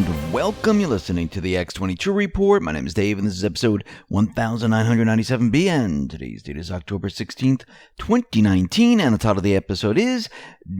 and welcome. You're listening to the X22 Report. My name is Dave, and this is episode 1997B, and today's date is October 16th, 2019, and the title of the episode is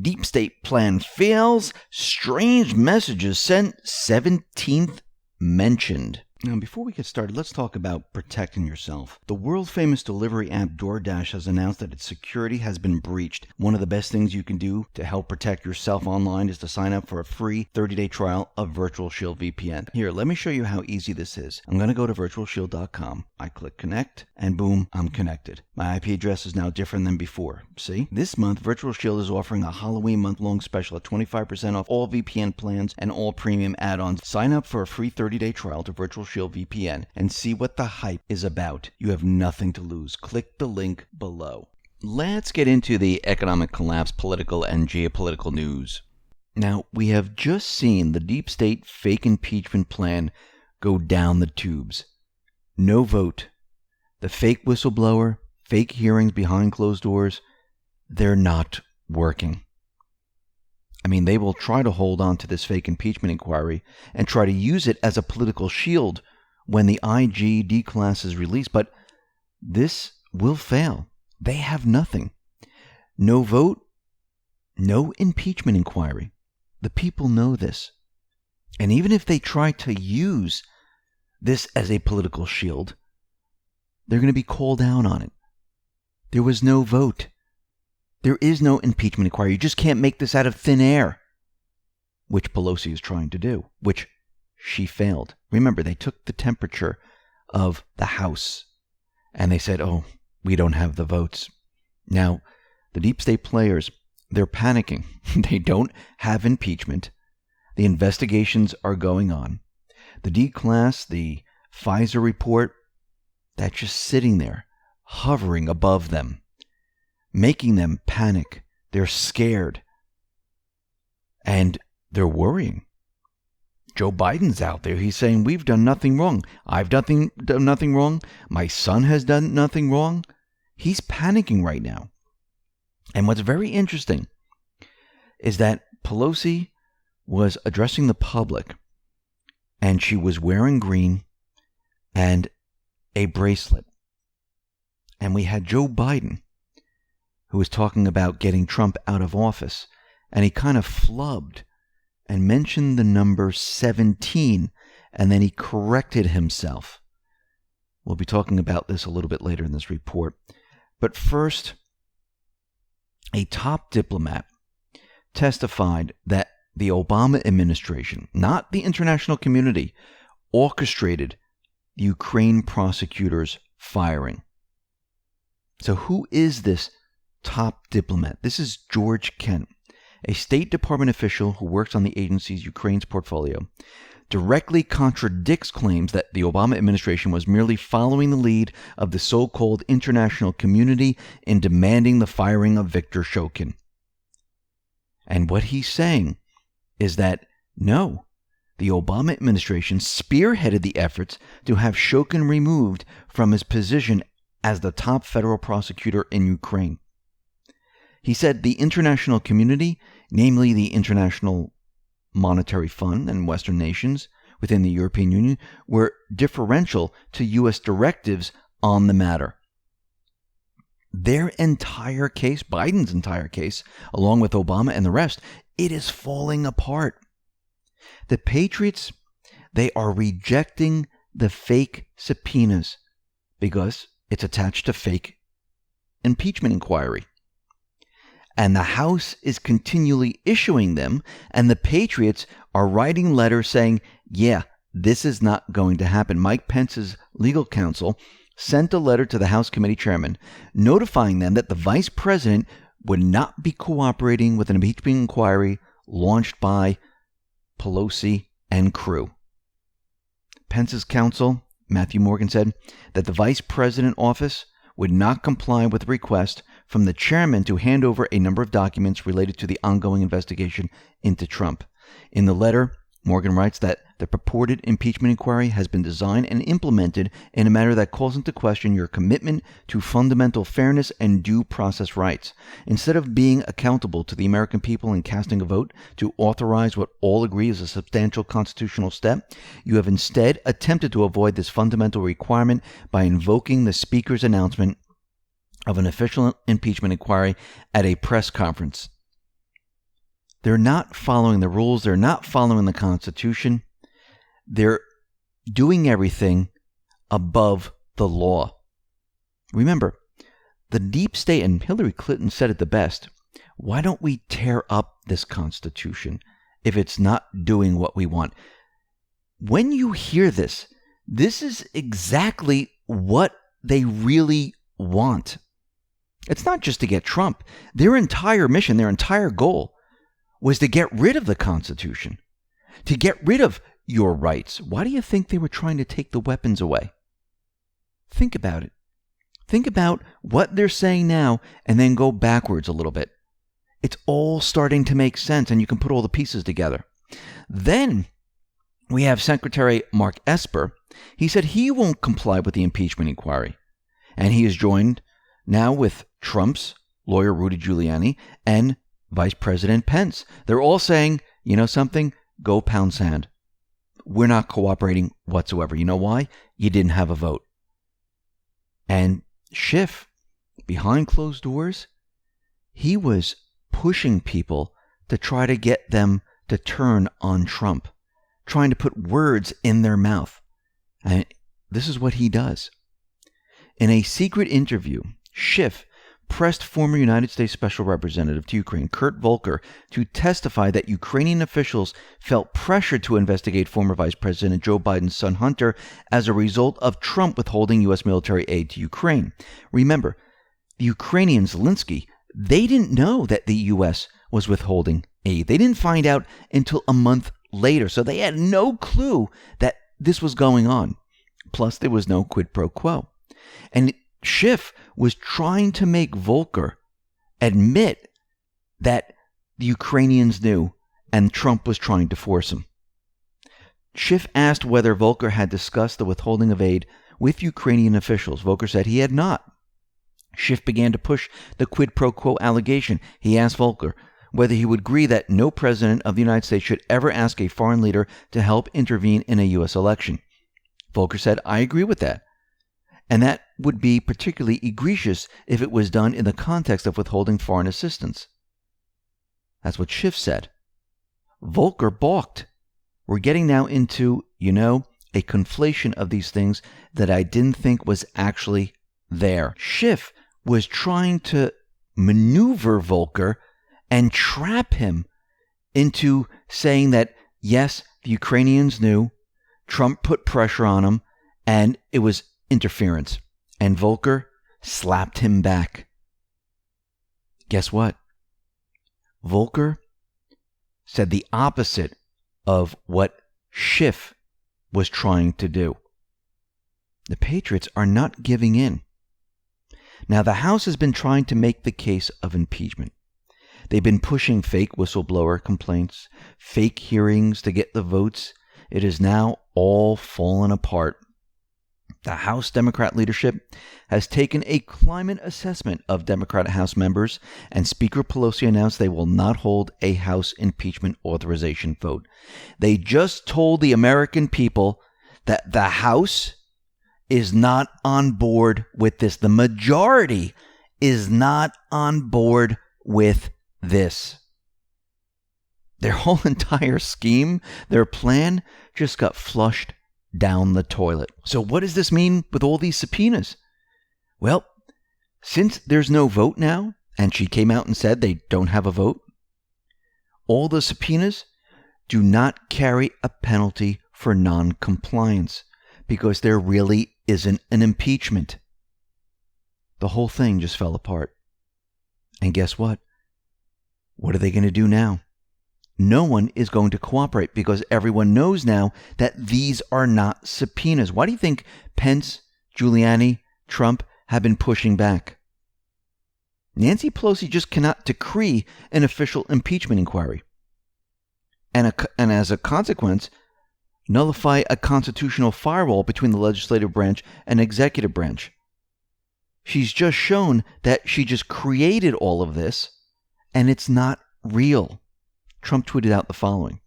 Deep State Plan Fails, Strange Messages Sent, 17th Mentioned. Now, before we get started, let's talk about protecting yourself. The world-famous delivery app DoorDash has announced that its security has been breached. One of the best things you can do to help protect yourself online is to sign up for a free 30-day trial of Virtual Shield VPN. Here, let me show you how easy this is. I'm going to go to virtualshield.com. I click connect, and boom, I'm connected. My IP address is now different than before. See? This month, Virtual Shield is offering a Halloween month-long special at 25% off all VPN plans and all premium add-ons. Sign up for a free 30-day trial to Virtual Shield VPN and see what the hype is about. You have nothing to lose. Click the link below. Let's get into the economic collapse, political and geopolitical news. Now, we have just seen the deep state fake impeachment plan go down the tubes. No vote. The fake whistleblower, fake hearings behind closed doors, they're not working. I mean, they will try to hold on to this fake impeachment inquiry and try to use it as a political shield when the IG D-class is released, but this will fail. They have nothing. No vote, no impeachment inquiry. The people know this. And even if they try to use this as a political shield, they're going to be called down on it. There was no vote. There is no impeachment inquiry. You just can't make this out of thin air, which Pelosi is trying to do, which she failed. Remember, they took the temperature of the House and they said, oh, we don't have the votes. Now, the deep state players, they're panicking. They don't have impeachment. The investigations are going on. The D-class, the Pfizer report, that's just sitting there, hovering above them, making them panic. They're scared. And they're worrying. Joe Biden's out there. He's saying, we've done nothing wrong. I've done nothing wrong. My son has done nothing wrong. He's panicking right now. And what's very interesting is that Pelosi was addressing the public, and she was wearing green and a bracelet. And we had Joe Biden, who was talking about getting Trump out of office, and he kind of flubbed and mentioned the number 17, and then he corrected himself. We'll be talking about this a little bit later in this report. But first, a top diplomat testified that the Obama administration, not the international community, orchestrated the Ukraine prosecutors' firing. So who is this top diplomat? This is George Kent, a State Department official who works on the agency's Ukraine's portfolio, directly contradicts claims that the Obama administration was merely following the lead of the so-called international community in demanding the firing of Viktor Shokin. And what he's saying is that, no, the Obama administration spearheaded the efforts to have Shokin removed from his position as the top federal prosecutor in Ukraine. He said the international community, namely the International Monetary Fund and Western nations within the European Union, were differential to U.S. directives on the matter. Their entire case, Biden's entire case, along with Obama and the rest, it is falling apart. The Patriots, they are rejecting the fake subpoenas because it's attached to fake impeachment inquiry. And the House is continually issuing them, and the Patriots are writing letters saying, yeah, this is not going to happen. Mike Pence's legal counsel sent a letter to the House committee chairman notifying them that the vice president would not be cooperating with an impeachment inquiry launched by Pelosi and crew. Pence's counsel, Matthew Morgan, said that the vice president office would not comply with the request from the chairman to hand over a number of documents related to the ongoing investigation into Trump. In the letter, Morgan writes that the purported impeachment inquiry has been designed and implemented in a manner that calls into question your commitment to fundamental fairness and due process rights. Instead of being accountable to the American people and casting a vote to authorize what all agree is a substantial constitutional step, you have instead attempted to avoid this fundamental requirement by invoking the Speaker's announcement of an official impeachment inquiry at a press conference. They're not following the rules. They're not following the Constitution. They're doing everything above the law. Remember, the deep state, and Hillary Clinton said it the best, why don't we tear up this Constitution if it's not doing what we want? When you hear this, this is exactly what they really want. It's not just to get Trump. Their entire mission, their entire goal was to get rid of the Constitution, to get rid of your rights. Why do you think they were trying to take the weapons away? Think about it. Think about what they're saying now and then go backwards a little bit. It's all starting to make sense, and you can put all the pieces together. Then we have Secretary Mark Esper. He said he won't comply with the impeachment inquiry, and he is joined now with Trump's lawyer Rudy Giuliani and Vice President Pence. They're all saying, you know something? Go pound sand. We're not cooperating whatsoever. You know why? You didn't have a vote. And Schiff, behind closed doors, he was pushing people to try to get them to turn on Trump, trying to put words in their mouth. And this is what he does. In a secret interview, Schiff pressed former United States Special Representative to Ukraine, Kurt Volker, to testify that Ukrainian officials felt pressured to investigate former Vice President Joe Biden's son Hunter as a result of Trump withholding U.S. military aid to Ukraine. Remember, the Ukrainian Zelensky, they didn't know that the U.S. was withholding aid. They didn't find out until a month later, so they had no clue that this was going on. Plus, there was no quid pro quo. And Schiff was trying to make Volker admit that the Ukrainians knew and Trump was trying to force him. Schiff asked whether Volker had discussed the withholding of aid with Ukrainian officials. Volker said he had not. Schiff began to push the quid pro quo allegation. He asked Volker whether he would agree that no president of the United States should ever ask a foreign leader to help intervene in a U.S. election. Volker said, I agree with that. And that would be particularly egregious if it was done in the context of withholding foreign assistance. That's what Schiff said. Volker balked. We're getting now into, a conflation of these things that I didn't think was actually there. Schiff was trying to maneuver Volker and trap him into saying that, yes, the Ukrainians knew, Trump put pressure on him, and it was interference. And Volker slapped him back. Guess what? Volker said the opposite of what Schiff was trying to do. The Patriots are not giving in. Now, the House has been trying to make the case of impeachment. They've been pushing fake whistleblower complaints, fake hearings to get the votes. It is now all fallen apart. The House Democrat leadership has taken a climate assessment of Democrat House members, and Speaker Pelosi announced they will not hold a House impeachment authorization vote. They just told the American people that the House is not on board with this. The majority is not on board with this. Their whole entire scheme, their plan, just got flushed down the toilet. So what does this mean with all these subpoenas? Well, since there's no vote now, and she came out and said they don't have a vote, all the subpoenas do not carry a penalty for non-compliance because there really isn't an impeachment. The whole thing just fell apart. And guess what? What are they going to do now? No one is going to cooperate because everyone knows now that these are not subpoenas. Why do you think Pence, Giuliani, Trump have been pushing back? Nancy Pelosi just cannot decree an official impeachment inquiry. and as a consequence, nullify a constitutional firewall between the legislative branch and executive branch. She's just shown that she just created all of this, and it's not real. Trump tweeted out the following: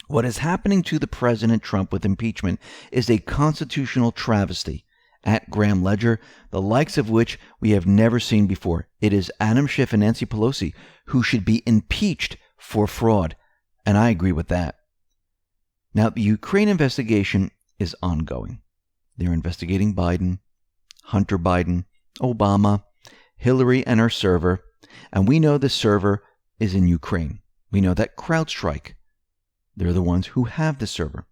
"What is happening to the President Trump with impeachment is a constitutional travesty. At Graham Ledger, the likes of which we have never seen before. It is Adam Schiff and Nancy Pelosi who should be impeached for fraud." And I agree with that. Now, the Ukraine investigation is ongoing. They're investigating Biden, Hunter Biden, Obama, Hillary and her server. And we know the server is in Ukraine. We know that CrowdStrike, they're the ones who have the server.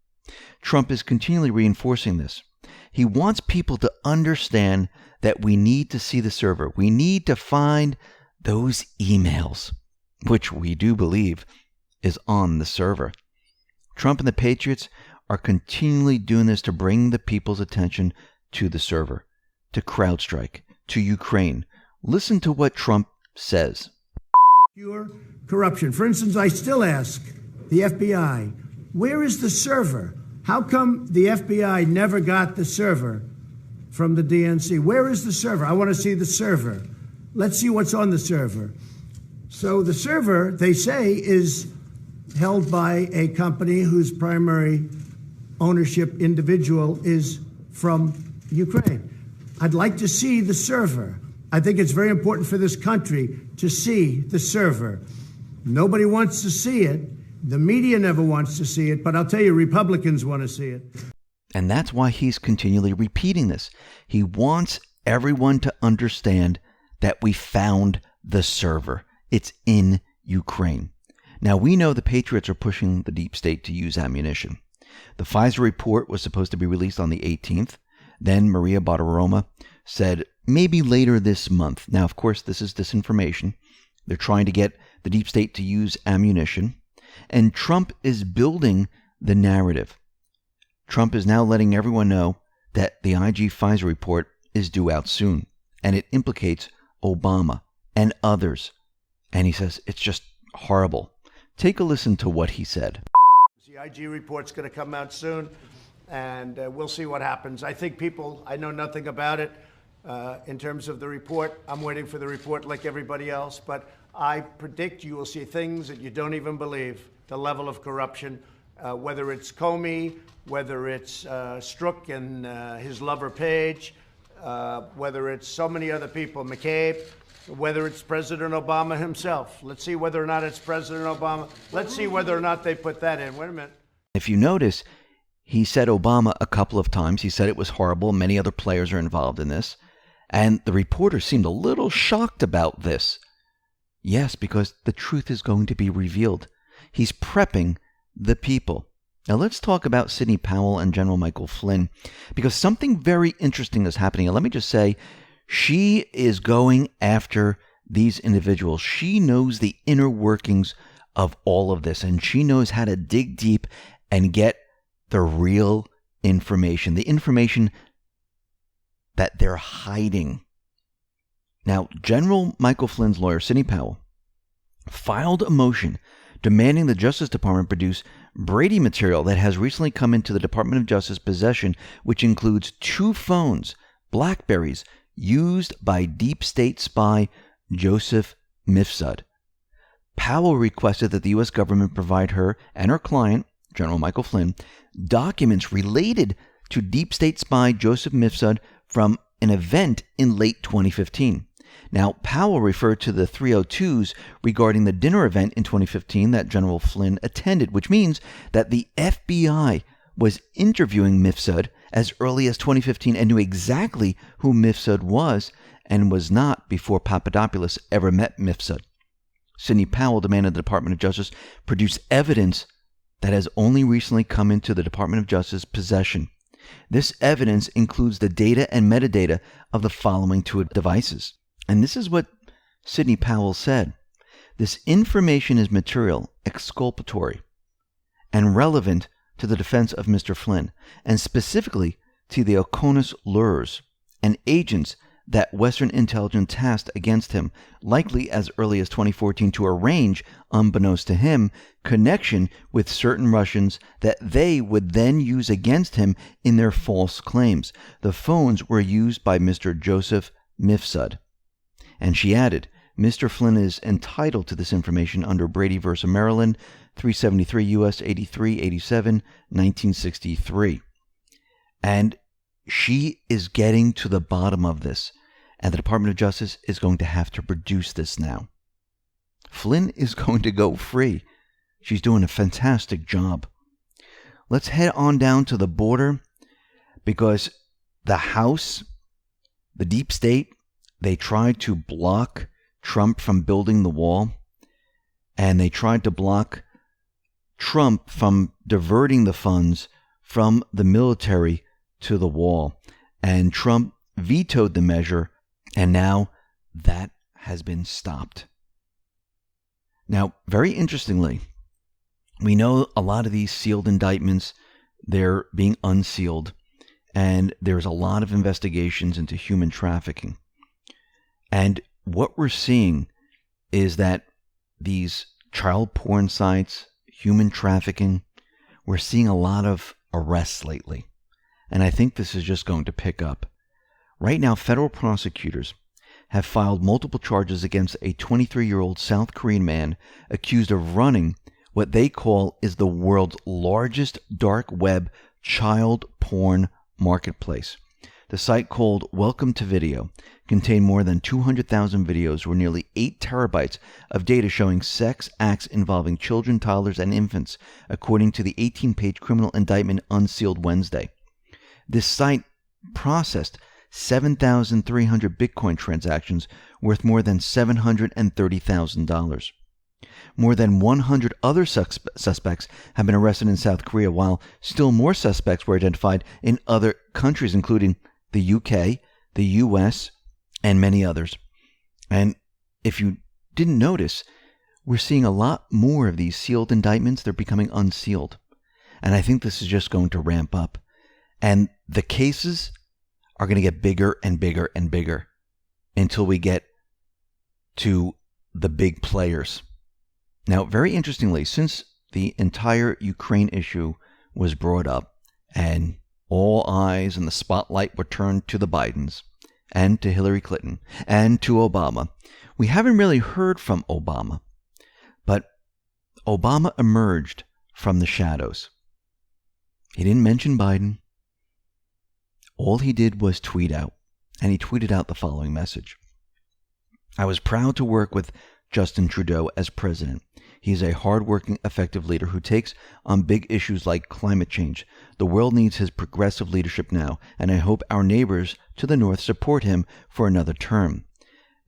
Trump is continually reinforcing this. He wants people to understand that we need to see the server. We need to find those emails, which we do believe is on the server. Trump and the Patriots are continually doing this to bring the people's attention to the server, to CrowdStrike, to Ukraine. Listen to what Trump says. Pure corruption. For instance, I still ask the FBI, where is the server? How come the FBI never got the server from the DNC? Where is the server? I want to see the server. Let's see what's on the server. So the server, they say, is held by a company whose primary ownership individual is from Ukraine. I'd like to see the server. I think it's very important for this country to see the server. Nobody wants to see it. The media never wants to see it, but I'll tell you, Republicans want to see it. And that's why he's continually repeating this. He wants everyone to understand that we found the server. It's in Ukraine. Now, we know the Patriots are pushing the deep state to use ammunition. The Pfizer report was supposed to be released on the 18th. Then Maria Bartiromo said maybe later this month. Now, of course, this is disinformation. They're trying to get the deep state to use ammunition. And Trump is building the narrative. Trump is now letting everyone know that the IG Pfizer report is due out soon. And it implicates Obama and others. And he says it's just horrible. Take a listen to what he said. The IG report's going to come out soon, and we'll see what happens. I think I know nothing about it in terms of the report. I'm waiting for the report like everybody else, but I predict you will see things that you don't even believe, the level of corruption, whether it's Comey, whether it's Strzok and his lover Page, whether it's so many other people, McCabe, whether it's President Obama himself. Let's see whether or not it's President Obama. Let's see whether or not they put that in. Wait a minute. If you notice, he said Obama a couple of times. He said it was horrible. Many other players are involved in this. And the reporter seemed a little shocked about this. Yes, because the truth is going to be revealed. He's prepping the people. Now let's talk about Sidney Powell and General Michael Flynn, because something very interesting is happening. And let me just say, she is going after these individuals. She knows the inner workings of all of this, and she knows how to dig deep and get the real information, the information that they're hiding. Now, General Michael Flynn's lawyer, Sidney Powell, filed a motion demanding the Justice Department produce Brady material that has recently come into the Department of Justice possession, which includes 2 phones, BlackBerries, used by deep state spy Joseph Mifsud. Powell requested that the U.S. government provide her and her client, General Michael Flynn, documents related to deep state spy Joseph Mifsud from an event in late 2015. Now, Powell referred to the 302s regarding the dinner event in 2015 that General Flynn attended, which means that the FBI was interviewing Mifsud as early as 2015 and knew exactly who Mifsud was and was not before Papadopoulos ever met Mifsud. Sidney Powell demanded the Department of Justice produce evidence that has only recently come into the Department of Justice possession. This evidence includes the data and metadata of the following 2 devices. And this is what Sidney Powell said. This information is material, exculpatory, and relevant to the defense of Mr. Flynn, and specifically to the Oconus lurers and agents that Western intelligence tasked against him, likely as early as 2014, to arrange, unbeknownst to him, connection with certain Russians that they would then use against him in their false claims. The phones were used by Mr. Joseph Mifsud. And she added, Mr. Flynn is entitled to this information under Brady v. Maryland, 373 U.S. 8387, 1963. And she is getting to the bottom of this, and the Department of Justice is going to have to produce this now. Flynn is going to go free. She's doing a fantastic job. Let's head on down to the border, because the House, the deep state, they tried to block Trump from building the wall, and they tried to block Trump from diverting the funds from the military to the wall. And Trump vetoed the measure, and now that has been stopped. Now, very interestingly, we know a lot of these sealed indictments, they're being unsealed, and there's a lot of investigations into human trafficking. And what we're seeing is that these child porn sites, human trafficking, we're seeing a lot of arrests lately. And I think this is just going to pick up. Right now, federal prosecutors have filed multiple charges against a 23-year-old South Korean man accused of running what they call is the world's largest dark web child porn marketplace. The site, called Welcome to Video, contained more than 200,000 videos or nearly 8 terabytes of data showing sex acts involving children, toddlers, and infants, according to the 18-page criminal indictment unsealed Wednesday. This site processed 7,300 Bitcoin transactions worth more than $730,000. More than 100 other suspects have been arrested in South Korea, while still more suspects were identified in other countries, including the UK, the US, and many others. And if you didn't notice, we're seeing a lot more of these sealed indictments. They're becoming unsealed. And I think this is just going to ramp up. And the cases are going to get bigger and bigger and bigger until we get to the big players. Now, very interestingly, since the entire Ukraine issue was brought up and all eyes and the spotlight were turned to the Bidens and to Hillary Clinton and to Obama, we haven't really heard from Obama. But Obama emerged from the shadows. He didn't mention Biden. All he did was tweet out, and he tweeted out the following message. I was proud to work with Justin Trudeau as president. He is a hard-working, effective leader who takes on big issues like climate change. The world needs his progressive leadership now, and I hope our neighbors to the north support him for another term.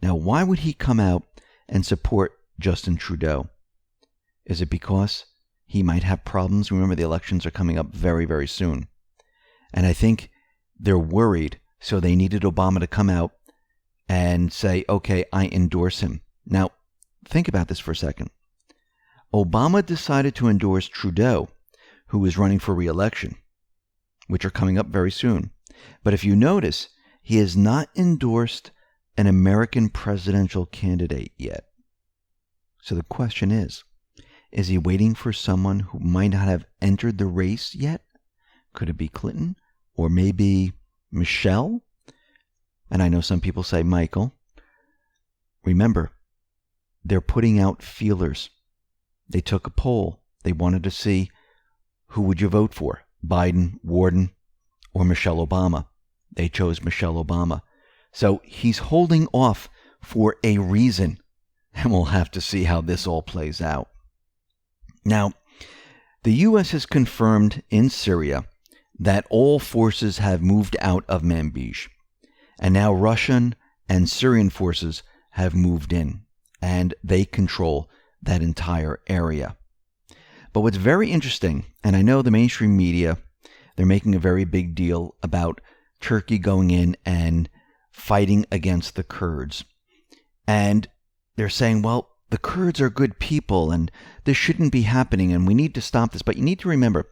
Now, why would he come out and support Justin Trudeau? Is it because he might have problems? Remember, the elections are coming up very, very soon. And I think they're worried, so they needed Obama to come out and say, okay, I endorse him. Now, think about this for a second. Obama decided to endorse Trudeau, who is running for re-election, which are coming up very soon. But if you notice, he has not endorsed an American presidential candidate yet. So the question is he waiting for someone who might not have entered the race yet? Could it be Clinton? Or maybe Michelle? And I know some people say Michael. Remember, they're putting out feelers. They took a poll. They wanted to see who would you vote for, Biden, Warden, or Michelle Obama. They chose Michelle Obama. So he's holding off for a reason, and we'll have to see how this all plays out. Now, the U.S. has confirmed in Syria that all forces have moved out of Manbij, and now Russian and Syrian forces have moved in, and they control that entire area. But what's very interesting, and I know the mainstream media, they're making a very big deal about Turkey going in and fighting against the Kurds. And they're saying, well, the Kurds are good people and this shouldn't be happening and we need to stop this. But you need to remember,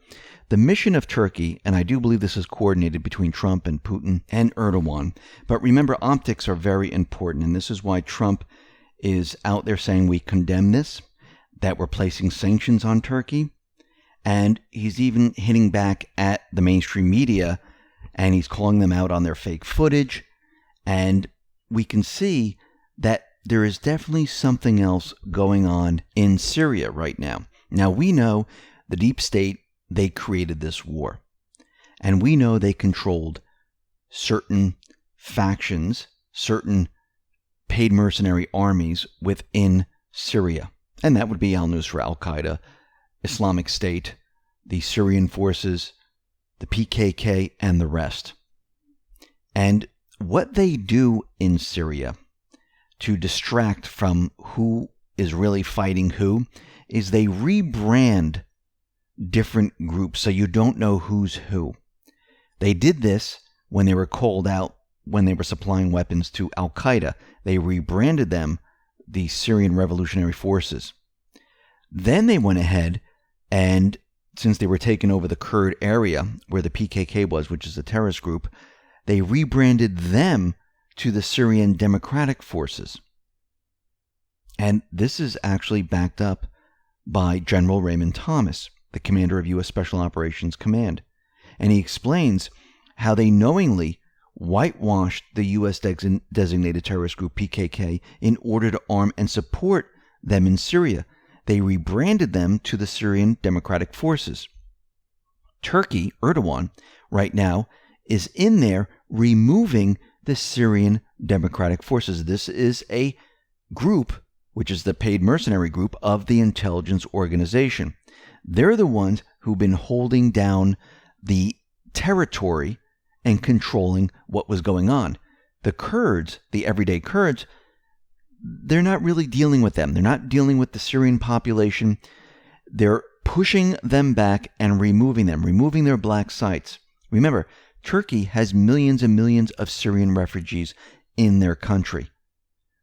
the mission of Turkey, and I do believe this is coordinated between Trump and Putin and Erdogan, but remember, optics are very important, and this is why Trump is out there saying we condemn this, that we're placing sanctions on Turkey, and he's even hitting back at the mainstream media, and he's calling them out on their fake footage, and we can see that there is definitely something else going on in Syria right now. Now, we know the deep state, they created this war. And we know they controlled certain factions, certain paid mercenary armies within Syria. And that would be al-Nusra, Al-Qaeda, Islamic State, the Syrian forces, the PKK, and the rest. And what they do in Syria to distract from who is really fighting who is they rebrand different groups so you don't know who's who. They did this when they were called out when they were supplying weapons to Al-Qaeda. They rebranded them the Syrian Revolutionary Forces. Then they went ahead and, since they were taking over the Kurd area where the PKK was, which is a terrorist group, they rebranded them to the Syrian Democratic Forces. And this is actually backed up by General Raymond Thomas, the commander of U.S. Special Operations Command. And he explains how they knowingly whitewashed the U.S. designated terrorist group PKK in order to arm and support them in Syria. They rebranded them to the Syrian Democratic Forces. Turkey, Erdogan, right now, is in there removing the Syrian Democratic Forces. This is a group, which is the paid mercenary group of the intelligence organization. They're the ones who've been holding down the territory and controlling what was going on. The Kurds, the everyday Kurds, they're not really dealing with them. They're not dealing with the Syrian population. They're pushing them back and removing them, removing their black sites. Remember, Turkey has millions and millions of Syrian refugees in their country.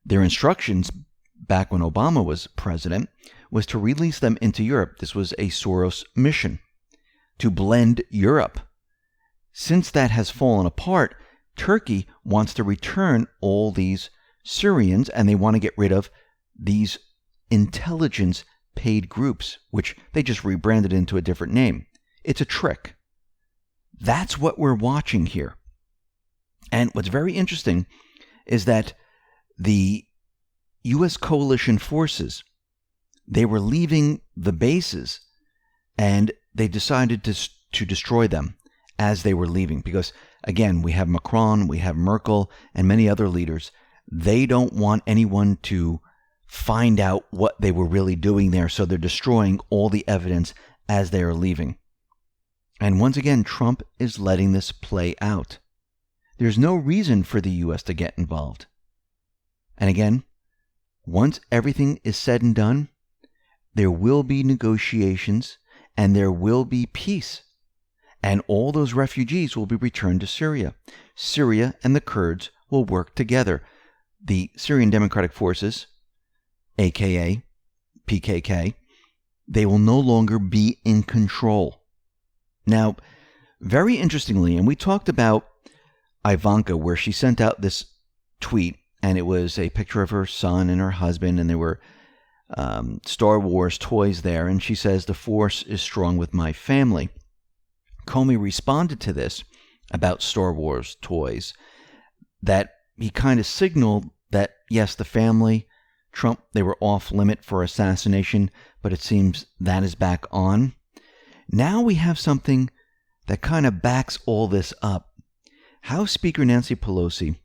Their instructions back when Obama was president was to release them into Europe. This was a Soros mission to blend Europe. Since that has fallen apart, Turkey wants to return all these Syrians, and they want to get rid of these intelligence paid groups, which they just rebranded into a different name. It's a trick. That's what we're watching here. And what's very interesting is that the U.S. coalition forces, they were leaving the bases, and they decided to destroy them as they were leaving. Because, again, we have Macron, we have Merkel, and many other leaders. They don't want anyone to find out what they were really doing there, so they're destroying all the evidence as they are leaving. And once again, Trump is letting this play out. There's no reason for the U.S. to get involved. And again, once everything is said and done, there will be negotiations and there will be peace. And all those refugees will be returned to Syria. Syria and the Kurds will work together. The Syrian Democratic Forces, aka PKK, they will no longer be in control. Now, very interestingly, and we talked about Ivanka, where she sent out this tweet, and it was a picture of her son and her husband, and there were Star Wars toys there, and she says, "The Force is strong with my family." Comey responded to this about Star Wars toys, that he kind of signaled that, yes, the family, Trump, they were off limit for assassination, but it seems that is back on. Now we have something that kind of backs all this up. House Speaker Nancy Pelosi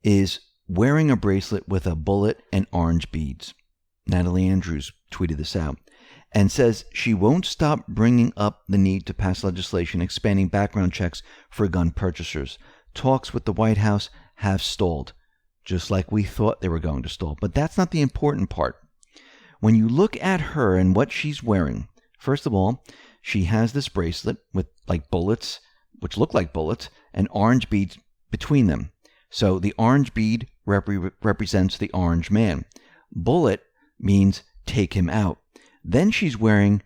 is wearing a bracelet with a bullet and orange beads. Natalie Andrews tweeted this out and says she won't stop bringing up the need to pass legislation expanding background checks for gun purchasers. Talks with the White House have stalled, just like we thought they were going to stall. But that's not the important part. When you look at her and what she's wearing, first of all, she has this bracelet with like bullets, which look like bullets, and orange beads between them. So the orange bead represents the orange man. Bullet means take him out. Then she's wearing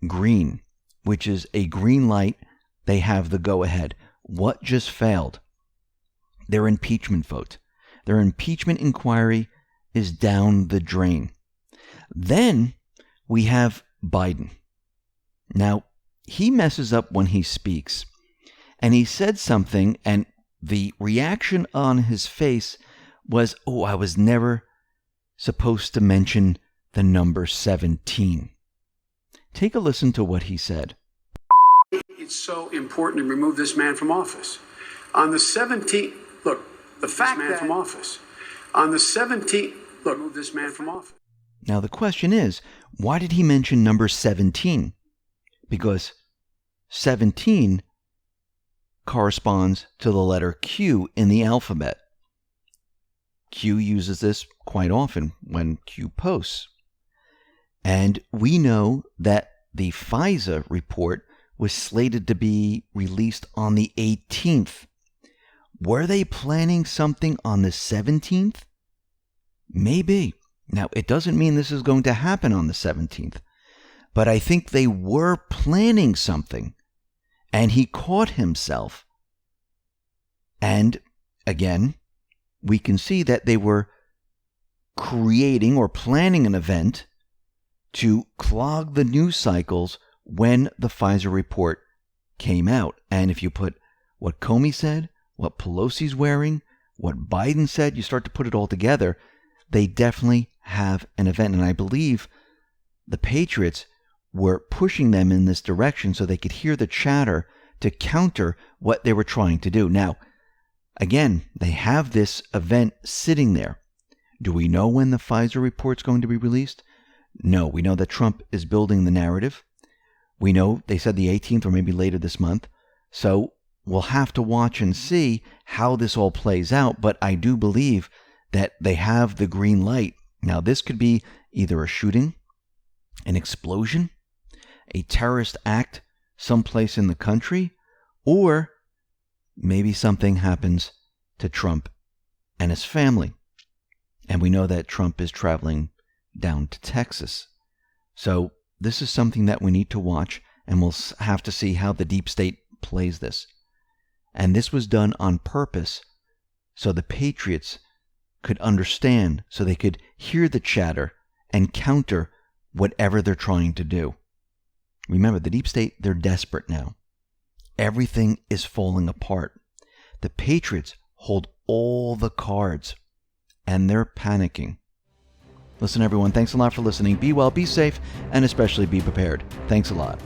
green, which is a green light. They have the go-ahead. What just failed? Their impeachment vote. Their impeachment inquiry is down the drain. Then we have Biden. Now, he messes up when he speaks. And he said something, and the reaction on his face was, oh, I was never supposed to mention the number 17. Take a listen to what he said. It's so important to remove this man from office. On the 17th, look, the fact that from office. On the 17th, look, remove this man from office. Now the question is, why did he mention number 17? Because 17 corresponds to the letter Q in the alphabet. Q uses this quite often when Q posts. And we know that the FISA report was slated to be released on the 18th. Were they planning something on the 17th? Maybe. Now, it doesn't mean this is going to happen on the 17th, but I think they were planning something, and he caught himself. And again, we can see that they were creating or planning an event to clog the news cycles when the FISA report came out. And if you put what Comey said, what Pelosi's wearing, what Biden said, you start to put it all together, they definitely have an event. And I believe the Patriots were pushing them in this direction so they could hear the chatter to counter what they were trying to do. Now, again, they have this event sitting there. Do we know when the FISA report's going to be released? No, we know that Trump is building the narrative. We know they said the 18th or maybe later this month. So we'll have to watch and see how this all plays out. But I do believe that they have the green light. Now, this could be either a shooting, an explosion, a terrorist act someplace in the country, or maybe something happens to Trump and his family. And we know that Trump is traveling down to Texas. So this is something that we need to watch, and we'll have to see how the deep state plays this. And this was done on purpose so the Patriots could understand, so they could hear the chatter and counter whatever they're trying to do. Remember, the deep state, they're desperate now. Everything is falling apart. The Patriots hold all the cards, and they're panicking. Listen, everyone, thanks a lot for listening. Be well, be safe, and especially be prepared. Thanks a lot.